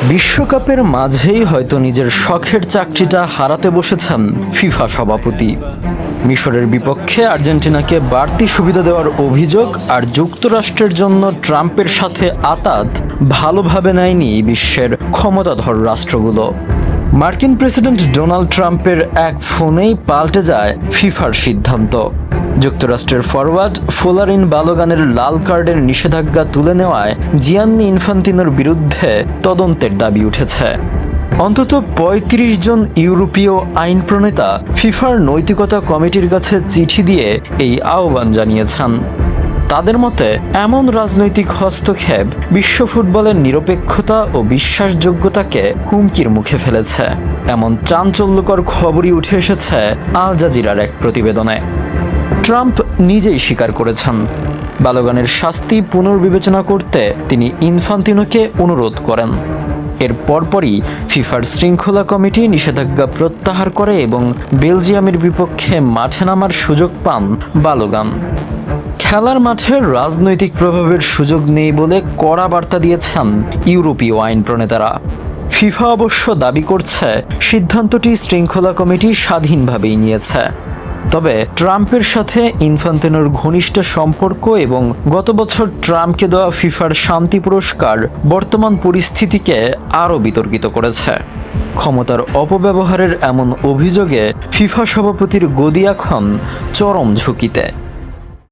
বিশ্বকাপের মাঝেই হয়তো নিজের শখের চাকরিটা হারাতে বসেছেন ফিফা সভাপতি। মিশরের বিপক্ষে আর্জেন্টিনাকে বাড়তি সুবিধা দেওয়ার অভিযোগ আর যুক্তরাষ্ট্রের জন্য ট্রাম্পের সাথে আতাত ভালোভাবে নেয়নি বিশ্বের ক্ষমতাধর রাষ্ট্রগুলো। মার্কিন প্রেসিডেন্ট ডোনাল্ড ট্রাম্পের এক ফোনেই পাল্টে যায় ফিফার সিদ্ধান্ত। যুক্তরাষ্ট্রের ফরওয়ার্ড ফোলারিন বালোগানের লাল কার্ডের নিষেধাজ্ঞা তুলে নেওয়ায় জিয়ান্নি ইনফান্তিনোর বিরুদ্ধে তদন্তের দাবি উঠেছে। অন্তত ৩৫ জন ইউরোপীয় আইন প্রণেতা ফিফার নৈতিকতা কমিটির কাছে চিঠি দিয়ে এই আহ্বান জানিয়েছেন। তাদের মতে এমন রাজনৈতিক হস্তক্ষেপ বিশ্ব ফুটবলের নিরপেক্ষতা ও বিশ্বাসযোগ্যতাকে হুমকির মুখে ফেলেছে। এমন চাঞ্চল্যকর খবরই উঠে এসেছে আল জাজিরার এক প্রতিবেদনে। ট্রাম্প নিজেই স্বীকার করেছেন, বালোগানের শাস্তি পুনর্বিবেচনা করতে তিনি ইনফান্তিনোকে অনুরোধ করেন। এর পরপরই ফিফার শৃঙ্খলা কমিটি নিষেধাজ্ঞা প্রত্যাহার করে এবং বেলজিয়ামের বিপক্ষে মাঠে নামার সুযোগ পান বালোগান। খেলার মাঠে রাজনৈতিক প্রভাবের সুযোগ নেই বলে কড়া বার্তা দিয়েছেন ইউরোপীয় আইন প্রণেতারা। ফিফা অবশ্য দাবি করছে সিদ্ধান্তটি শৃঙ্খলা কমিটি স্বাধীনভাবেই নিয়েছে। তবে ট্রাম্পের সাথে ইনফান্তিনোর ঘনিষ্ঠ সম্পর্ক এবং গত বছর ট্রাম্পকে দেওয়া ফিফার শান্তি পুরস্কার বর্তমান পরিস্থিতিকে আরও বিতর্কিত করেছে। ক্ষমতার অপব্যবহারের এমন অভিযোগে ফিফা সভাপতির গদি এখন চরম ঝুঁকিতে।